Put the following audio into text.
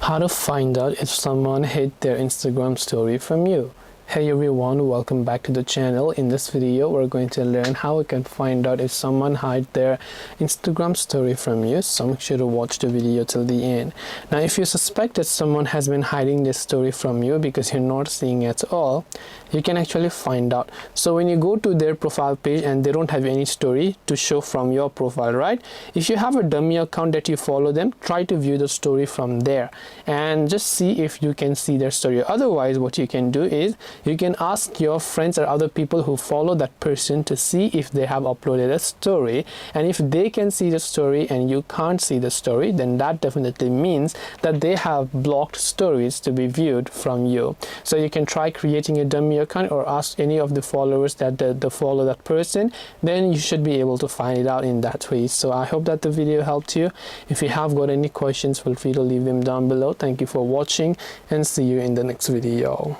How to find out if someone hid their Instagram story from you. Hey everyone, welcome back to the channel. In this video we're going to learn how we can find out if someone hid their Instagram story from you, so make sure to watch the video till the end. Now if you suspect that someone has been hiding this story from you because you're not seeing it at all, you can actually find out. So when you go to their profile page and they don't have any story to show from your profile, right? If you have a dummy account that you follow them, try to view the story from there and just see if you can see their story. Otherwise, what you can do is you can ask your friends or other people who follow that person to see if they have uploaded a story, and if they can see the story and you can't see the story, then that definitely means that they have blocked stories to be viewed from you. So you can try creating a dummy account or ask any of the followers that they follow that person, then you should be able to find it out in that way. So I hope that the video helped you. If you have got any questions, feel free to leave them down below. Thank you for watching and see you in the next video.